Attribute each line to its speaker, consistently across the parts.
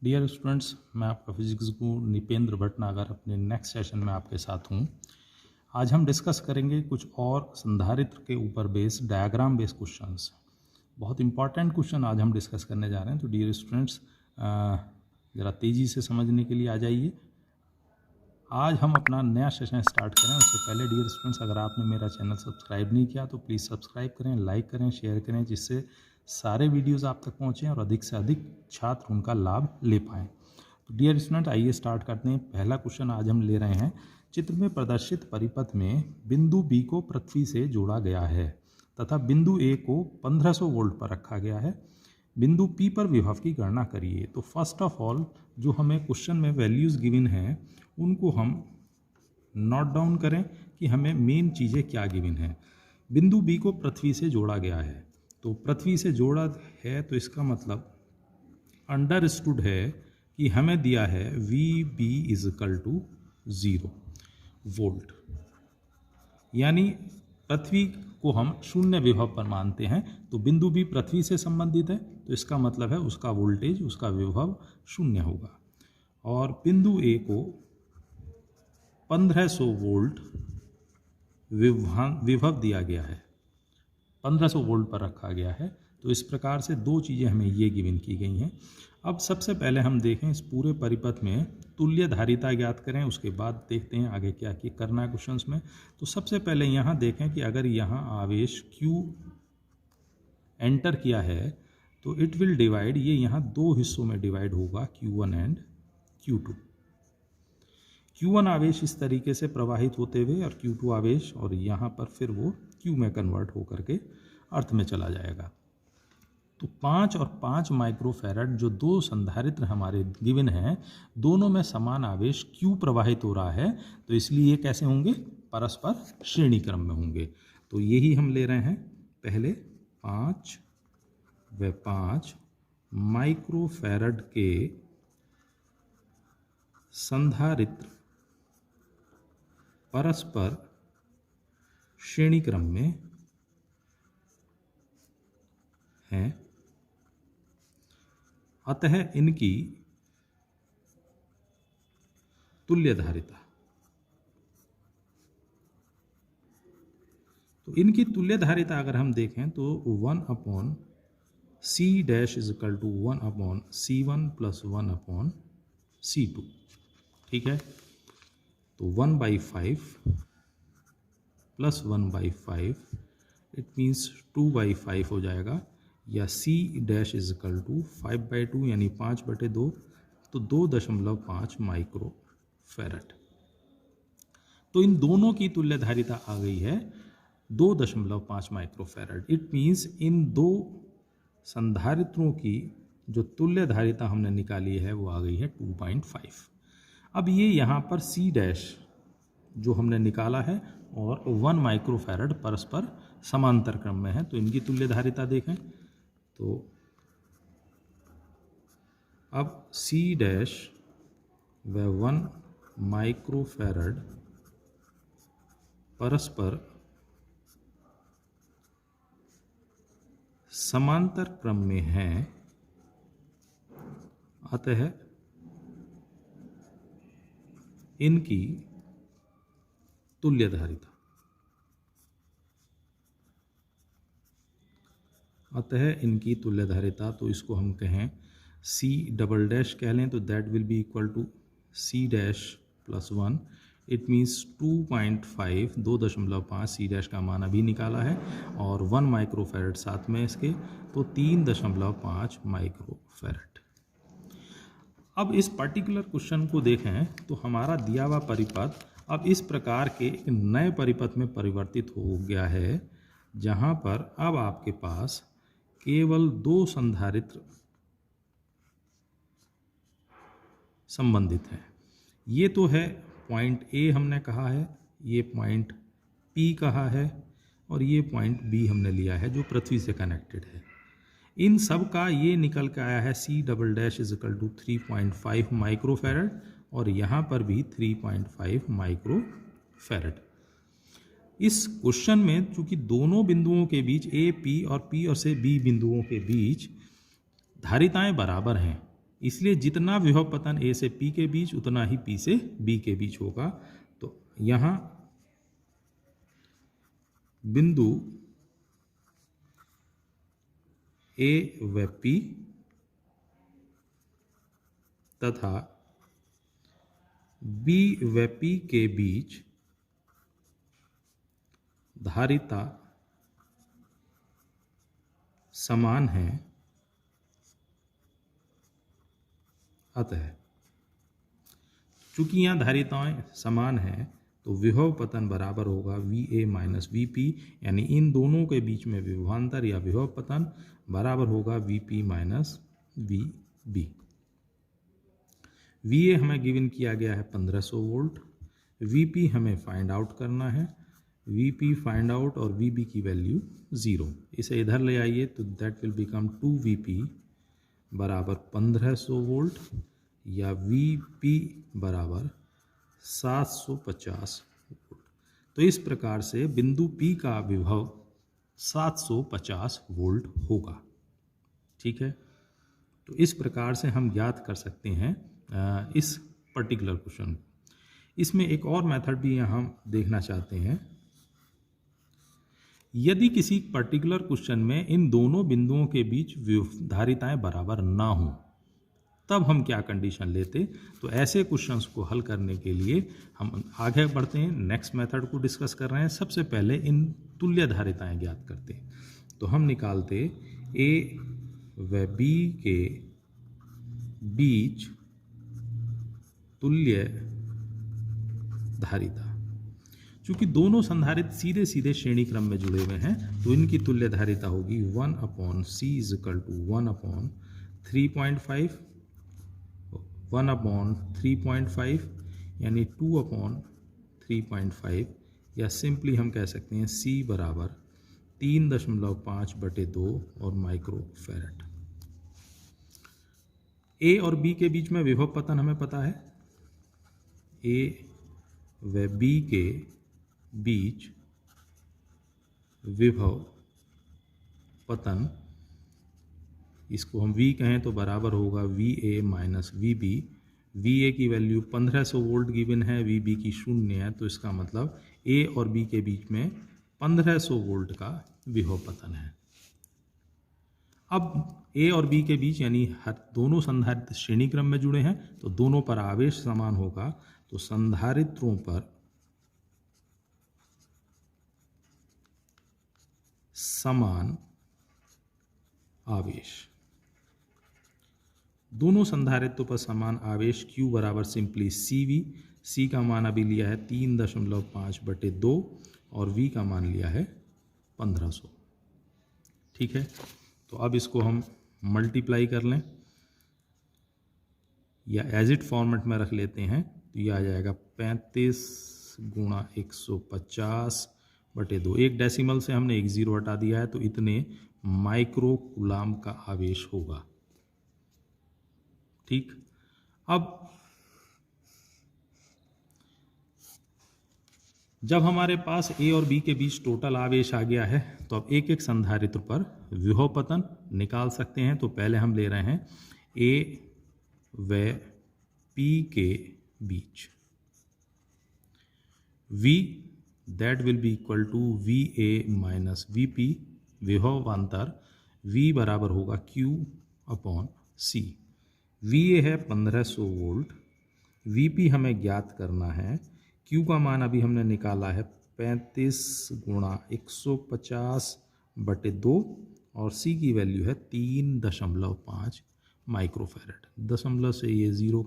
Speaker 1: Dear students, मैं आपका physics गुरु निपेंद्र भटनागर अपने नेक्स्ट सेशन में आपके साथ हूँ। आज हम डिस्कस करेंगे कुछ और संधारित्र के ऊपर बेस्ड डायग्राम बेस्ड क्वेश्चंस। बहुत इंपॉर्टेंट क्वेश्चन आज हम डिस्कस करने जा रहे हैं, तो डियर स्टूडेंट्स ज़रा तेज़ी से समझने के लिए आ जाइए। आज हम अपना नया सेशन स्टार्ट करें उससे पहले डियर स्टूडेंट्स, अगर आपने मेरा चैनल सब्सक्राइब नहीं किया तो प्लीज़ सब्सक्राइब करें, लाइक करें, शेयर करें, जिससे सारे वीडियोस आप तक पहुँचें और अधिक से अधिक छात्र उनका लाभ ले पाएँ। तो डियर स्टूडेंट, आइए स्टार्ट करते हैं। पहला क्वेश्चन आज हम ले रहे हैं। चित्र में प्रदर्शित परिपथ में बिंदु बी को पृथ्वी से जोड़ा गया है तथा बिंदु ए को 1500 वोल्ट पर रखा गया है। बिंदु पी पर विभव की गणना करिए। तो फर्स्ट ऑफ ऑल जो हमें क्वेश्चन में वैल्यूज़ गिवन हैं उनको हम नोट डाउन करें कि हमें मेन चीज़ें क्या गिवन हैं। बिंदु बी को पृथ्वी से जोड़ा गया है, तो पृथ्वी से जोड़ा है तो इसका मतलब अंडरस्टूड है कि हमें दिया है V B is equal to 0 volt, यानी पृथ्वी को हम शून्य विभव पर मानते हैं। तो बिंदु बी पृथ्वी से संबंधित है, तो इसका मतलब है उसका वोल्टेज, उसका विभव शून्य होगा। और बिंदु ए को 1500 वोल्ट विभव दिया गया है, 1500 वोल्ट पर रखा गया है। तो इस प्रकार से दो चीज़ें हमें ये गिवन की गई हैं। अब सबसे पहले हम देखें इस पूरे परिपथ में तुल्य धारिता ज्ञात करें, उसके बाद देखते हैं आगे क्या क्या करना है क्वेश्चंस में। तो सबसे पहले यहाँ देखें कि अगर यहाँ आवेश Q एंटर किया है तो इट विल डिवाइड, ये यहाँ दो हिस्सों में डिवाइड होगा, Q1 एंड Q2। Q1 आवेश इस तरीके से प्रवाहित होते हुए और Q2 आवेश, और यहाँ पर फिर वो Q में कन्वर्ट होकर के अर्थ में चला जाएगा। तो 5 और 5 माइक्रोफैरड जो दो संधारित्र हमारे गिवन हैं, दोनों में समान आवेश Q प्रवाहित हो रहा है, तो इसलिए ये कैसे होंगे, परस्पर श्रेणी क्रम में होंगे। तो यही हम ले रहे हैं। पहले 5 व 5 माइक्रोफैरड के संधारित्र परस्पर श्रेणी क्रम में हैं, अतः इनकी तुल्य धारिता, तो इनकी तुल्य धारिता अगर हम देखें तो 1/C dash is equal to 1/C1 plus 1/C2। ठीक है, तो 1/5 प्लस 1/5 इट मीन्स 2/5 हो जाएगा, या C dash is equal to 5/2 यानी 5/2, तो 2.5 माइक्रो फैरड। तो इन दोनों की तुल्य धारिता आ गई है 2.5 micro farad. It means in दो संधारित्रों की जो तुल्य धारिता हमने निकाली है वो आ गई है 2.5। अब ये यहाँ पर C डैश जो हमने निकाला है और 1 माइक्रो फैरड परस्पर समांतर क्रम में है, तो इनकी तुल्य धारिता देखें तो अब C डैश व 1 माइक्रो फैरड परस्पर समांतर क्रम में हैं, अतः इनकी तुल्य धारिता, तो इसको हम कहें C डबल डैश कह लें, तो that will be equal to C dash plus 1। It means 2.5 2.5 C dash का मान अभी निकाला है और 1 माइक्रो फैरड साथ में इसके, तो 3.5 माइक्रो फैरड। अब इस पर्टिकुलर क्वेश्चन को देखें तो हमारा दिया हुआ परिपथ अब इस प्रकार के एक नए परिपथ में परिवर्तित हो गया है, जहां पर अब आपके पास केवल दो संधारित्र संबंधित हैं। ये तो है पॉइंट A हमने कहा है, ये पॉइंट P कहा है, और ये पॉइंट B हमने लिया है जो पृथ्वी से कनेक्टेड है। इन सब का ये निकल के आया है C double dash is equal to 3.5 micro farad, और यहाँ पर भी 3.5 माइक्रो फैरड। इस क्वेश्चन में चूंकि दोनों बिंदुओं के बीच A P और P और से B बिंदुओं के बीच धारिताएं बराबर हैं, इसलिए जितना विभव पतन ए से पी के बीच उतना ही पी से बी के बीच होगा। तो यहाँ बिंदु ए व पी तथा बी व पी के बीच धारिता समान है, अतः चूंकि यहाँ धारिताएं समान हैं तो विभव पतन बराबर होगा V A minus V P, यानी इन दोनों के बीच में विभवांतर या विभव पतन बराबर होगा V P minus V B. V A हमें गिवन किया गया है 1500 वोल्ट, वी पी हमें फाइंड आउट करना है, वी पी फाइंड आउट और वी बी की वैल्यू 0। इसे इधर ले आइए तो that will become 2 V P बराबर 1500 वोल्ट या वी पी बराबर 750 वोल्ट। तो इस प्रकार से बिंदु P का विभव 750 वोल्ट होगा। ठीक है, तो इस प्रकार से हम ज्ञात कर सकते हैं इस पर्टिकुलर क्वेश्चन को। इसमें एक और मेथड भी यहाँ हम देखना चाहते हैं। यदि किसी पर्टिकुलर क्वेश्चन में इन दोनों बिंदुओं के बीच धारिताएं बराबर ना हो तब हम क्या कंडीशन लेते। तो ऐसे क्वेश्चंस को हल करने के लिए हम आगे बढ़ते हैं, नेक्स्ट मेथड को डिस्कस कर रहे हैं। सबसे पहले इन तुल्य धारिताएं ज्ञात करते हैं। तो हम निकालते ए व बी के बीच तुल्य धारिता। चूंकि दोनों संधारित्र सीधे सीधे श्रेणी क्रम में जुड़े हुए हैं तो इनकी तुल्य धारिता होगी 1/c इज इक्वल टू 1/3.5 1/3.5 यानी 2/3.5, या सिंपली हम कह सकते हैं c बराबर 3.5/2 और माइक्रो फैरड। ए और बी के बीच में विभव पतन हमें पता है, ए व बी के बीच विभव पतन, इसको हम V कहें तो बराबर होगा V A minus V B. V A की वैल्यू 1500 वोल्ट गिवन है, वी बी की 0 है, तो इसका मतलब ए और बी के बीच में 1500 वोल्ट का विभव पतन है। अब ए और बी के बीच यानी हर दोनों संधारित्र श्रेणी क्रम में जुड़े हैं तो दोनों पर आवेश समान होगा। तो संधारित्रों पर समान आवेश, दोनों संधारित्रों पर समान आवेश Q बराबर सिंपली CV। C का मान अभी लिया है 3.5/2 और V का मान लिया है 1500। ठीक है, तो अब इसको हम मल्टीप्लाई कर लें या एज इट फॉर्मेट में रख लेते हैं तो ये आ जाएगा 35 × 150/2। एक डेसिमल से हमने एक जीरो हटा दिया है तो इतने माइक्रो कूलाम का आवेश होगा। ठीक, अब जब हमारे पास ए और बी के बीच टोटल आवेश आ गया है तो अब एक एक संधारित्र पर विभव पतन निकाल सकते हैं। तो पहले हम ले रहे हैं ए व पी के बीच V, that will be equal to V A minus V P. विभवांतर V बराबर होगा Q/C। वी ए है 1500 वोल्ट, वी पी हमें ज्ञात करना है। Q का मान अभी हमने निकाला है 35 × 150/2 और C की वैल्यू है 3.5 माइक्रोफैरड। दशमलव से ये 0,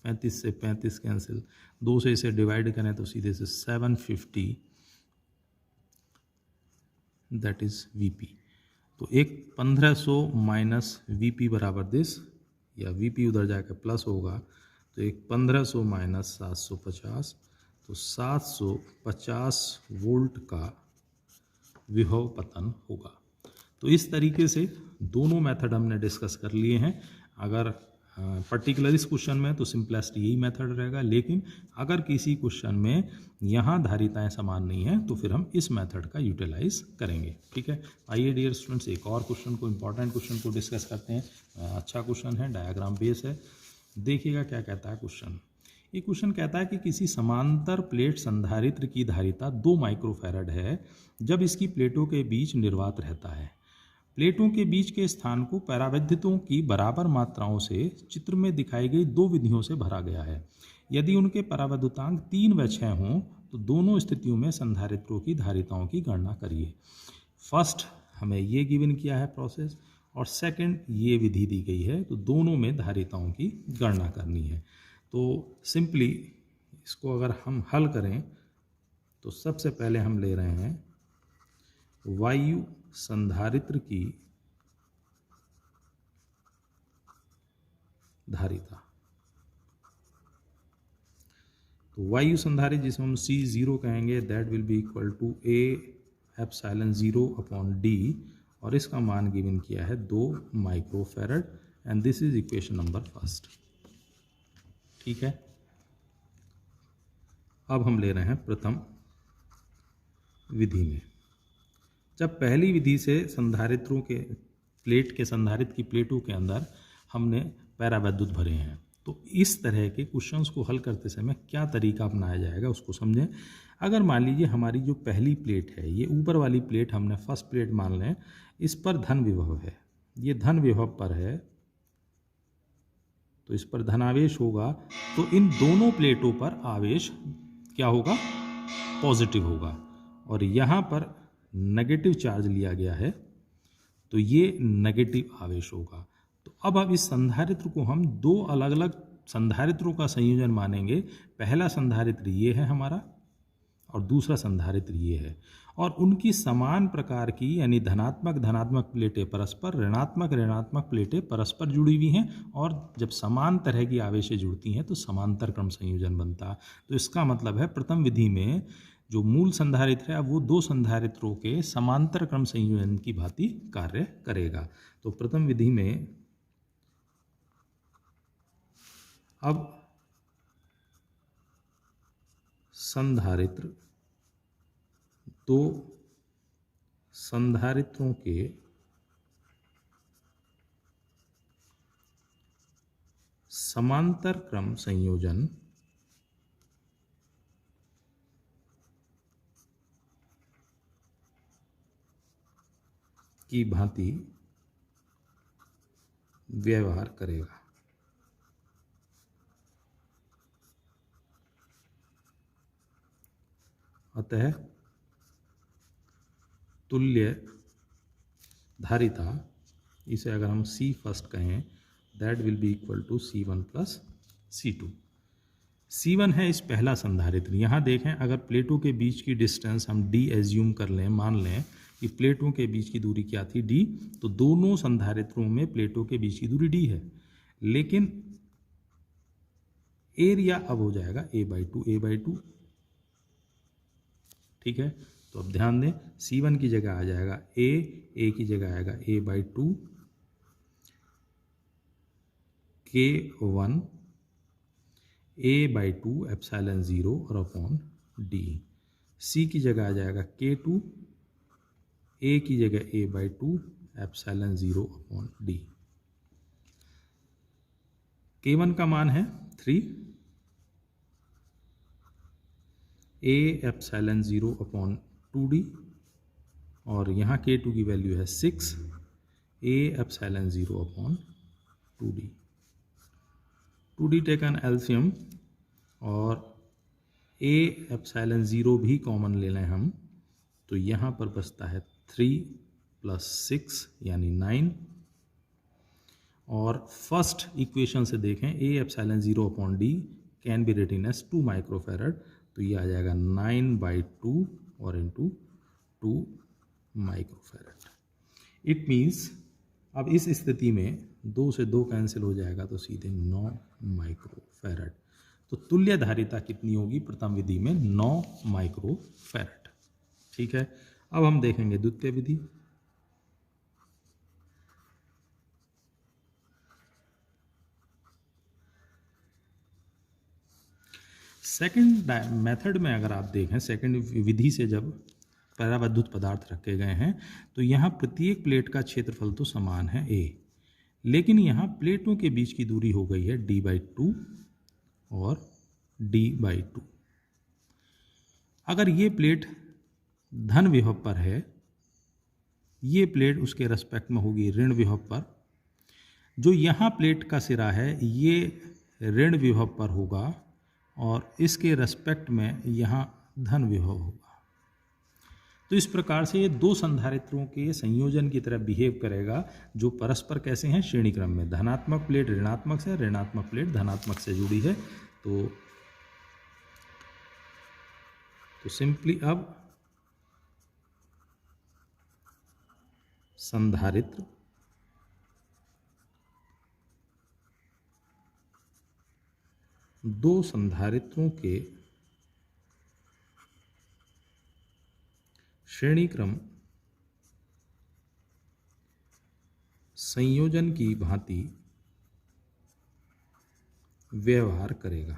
Speaker 1: 35 से 35 कैंसिल, 2 से इसे डिवाइड करें तो सीधे से 750, दैट इज VP। तो एक 1500 माइनस VP बराबर दिस, या VP उधर जाकर प्लस होगा तो एक 1500 माइनस 750, तो 750 वोल्ट का विभव पतन होगा। तो इस तरीके से दोनों मेथड हमने डिस्कस कर लिए हैं। अगर पर्टिकुलर इस क्वेश्चन में तो सिंपलेस्ट यही मेथड रहेगा, लेकिन अगर किसी क्वेश्चन में यहाँ धारिताएं समान नहीं है तो फिर हम इस मेथड का यूटिलाइज करेंगे। ठीक है, आइए डियर स्टूडेंट्स एक और क्वेश्चन को, इंपॉर्टेंट क्वेश्चन को डिस्कस करते हैं। अच्छा क्वेश्चन है, डायग्राम बेस है। देखिएगा क्या कहता है क्वेश्चन। ये क्वेश्चन कहता है कि किसी समांतर प्लेट संधारित्र की धारिता 2 माइक्रोफैरड है जब इसकी प्लेटों के बीच निर्वात रहता है। प्लेटों के बीच के स्थान को परावैद्युतों की बराबर मात्राओं से चित्र में दिखाई गई 2 विधियों से भरा गया है। यदि उनके परावैद्युतांक 3 व 6 हों तो दोनों स्थितियों में संधारित्रों की धारिताओं की गणना करिए। फर्स्ट हमें ये गिवन किया है प्रोसेस, और सेकंड ये विधि दी गई है, तो दोनों में धारिताओं की गणना करनी है। तो सिंपली इसको अगर हम हल करें तो सबसे पहले हम ले रहे हैं वायु संधारित्र की धारिता। तो वायु संधारित्र जिसमें हम C0 कहेंगे, that will be equal to A epsilon 0 upon D, और इसका मान गिवन किया है 2 microfarad, and this is equation number first. ठीक है, अब हम ले रहे हैं प्रथम विधि में। जब पहली विधि से संधारित्रों के प्लेट के संधारित्र की प्लेटों के अंदर हमने परावैद्युत भरे हैं, तो इस तरह के क्वेश्चंस को हल करते समय क्या तरीका अपनाया जाएगा उसको समझें। अगर मान लीजिए हमारी जो पहली प्लेट है, ये ऊपर वाली प्लेट हमने फर्स्ट प्लेट मान लें, इस पर धन विभव है, ये धन विभव पर है, तो इस पर धनावेश होगा, तो इन दोनों प्लेटों पर आवेश क्या होगा, पॉजिटिव होगा, और यहाँ पर नेगेटिव चार्ज लिया गया है तो ये नेगेटिव आवेश होगा। तो अब इस संधारित्र को हम 2 अलग अलग संधारित्रों का संयोजन मानेंगे। पहला संधारित्र ये है हमारा और दूसरा संधारित्र ये है, और उनकी समान प्रकार की यानी धनात्मक धनात्मक प्लेटें परस्पर, ऋणात्मक ऋणात्मक प्लेटें परस्पर जुड़ी हुई हैं, और जब समान तरह की आवेशें जुड़ती हैं तो समांतर क्रम संयोजन बनता है। तो इसका मतलब है प्रथम विधि में जो मूल संधारित्र है वो 2 संधारित्रों के समांतर क्रम संयोजन की भांति कार्य करेगा। तो प्रथम विधि में अब संधारित्र 2 संधारित्रों के समांतर क्रम संयोजन की भांति व्यवहार करेगा। अतः तुल्य धारिता, इसे अगर हम C फर्स्ट कहें, that will be equal to C1 plus C2। C1 है इस पहला संधारित्र। यहाँ देखें, अगर प्लेटों के बीच की डिस्टेंस हम D एज्यूम कर लें, मान लें कि प्लेटों के बीच की दूरी क्या थी, D, तो दोनों संधारित्रों में प्लेटों के बीच की दूरी D है, लेकिन एरिया अब हो जाएगा A/2। ठीक है, तो अब ध्यान दें, C1 की जगह आ जाएगा A की जगह आएगा A/2, K1 A/2 एप्सिलॉन 0 और अपॉन D। C की जगह आ जाएगा K2, A की जगह A/2 epsilon 0 upon D। K1 का मान है 3, A एप्सिलॉन 0 अपॉन 2D, और यहाँ K2 की वैल्यू है 6, A epsilon 0 upon 2D taken एल्सियम, और A एप्सिलॉन 0 भी कॉमन ले लें हम, तो यहाँ पर बचता है 3 + 6 यानी 9, और फर्स्ट इक्वेशन से देखें A epsilon 0 upon D can be written as 2 microfarad, तो ये आ जाएगा 9/2 और इंटू 2 माइक्रोफैरड। इट मीन्स अब इस स्थिति में 2 से 2 कैंसिल हो जाएगा तो सीधे 9 माइक्रोफैरड। तो तुल्य धारिता कितनी होगी प्रथम विधि में, 9 माइक्रोफैरड। ठीक है, अब हम देखेंगे द्वितीय विधि। सेकंड मेथड में अगर आप देखें, सेकंड विधि से जब परावैद्युत पदार्थ रखे गए हैं तो यहाँ प्रत्येक प्लेट का क्षेत्रफल तो समान है a, लेकिन यहाँ प्लेटों के बीच की दूरी हो गई है d/2 और d/2। अगर ये प्लेट धन विभव पर है, ये प्लेट उसके रेस्पेक्ट में होगी ऋण विभव पर। जो यहाँ प्लेट का सिरा है ये ऋण विभव पर होगा और इसके रेस्पेक्ट में यहाँ धन विभव होगा। तो इस प्रकार से ये दो संधारित्रों के संयोजन की तरह बिहेव करेगा, जो परस्पर कैसे हैं, श्रेणी क्रम में। धनात्मक प्लेट ऋणात्मक से, ऋणात्मक प्लेट धनात्मक से जुड़ी है। तो सिंपली अब संधारित्र दो संधारित्रों के श्रेणी क्रम संयोजन की भांति व्यवहार करेगा।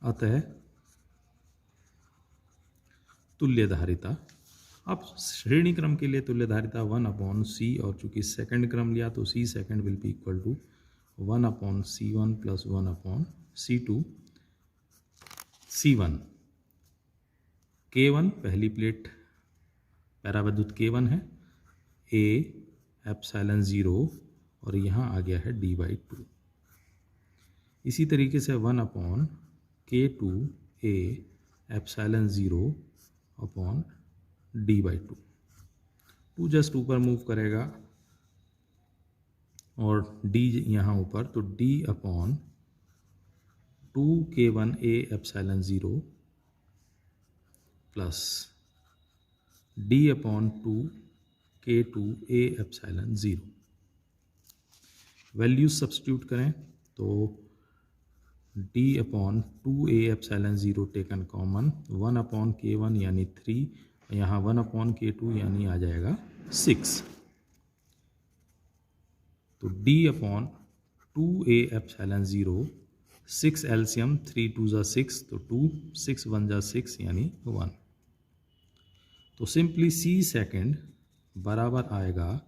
Speaker 1: अतः तुल्यधारिता, अब श्रेणी क्रम के लिए तुल्यधारिता 1/c, और चूंकि सेकंड क्रम लिया तो c second will be equal to 1/c1 plus 1/c2। c1 K1 पहली प्लेट परावैद्युत K1 है, a एप्सिलॉन 0 और यहाँ आ गया है d/2। इसी तरीके से 1/K2 a epsilon 0 upon d/2। 2 just ऊपर मूव करेगा और d यहाँ ऊपर, तो d/2 K1 a epsilon 0 plus d/2 K2 a epsilon 0। Values substitute करें तो d/2 a epsilon 0 taken common, 1/K1 यानी 3, यहाँ 1/K2 यानी आ जाएगा 6। तो d/2 a एप्सिलॉन 0, 6 एलसीएम, 3 2 जा 6, तो 2, 6 1 जा 6 यानी 1। तो सिंपली c सेकंड बराबर आएगा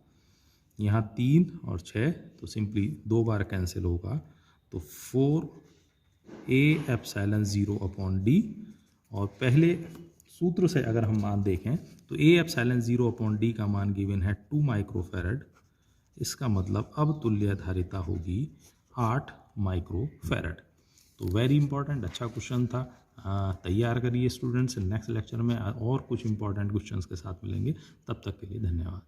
Speaker 1: यहाँ 3 और 6, तो सिंपली 2 बार कैंसिल होगा, तो 4a एप्सिलॉन 0 अपॉन d। और पहले सूत्र से अगर हम मान देखें तो a एप्सिलॉन 0 अपॉन d का मान गिवन है 2 माइक्रोफैरड। इसका मतलब अब तुल्यधारिता होगी 8 माइक्रोफैरड। तो वेरी इंपॉर्टेंट, अच्छा क्वेश्चन था, तैयार करिए स्टूडेंट्स। नेक्स्ट लेक्चर में और कुछ इंपॉर्टेंट क्वेश्चंस के साथ मिलेंगे, तब तक के लिए धन्यवाद।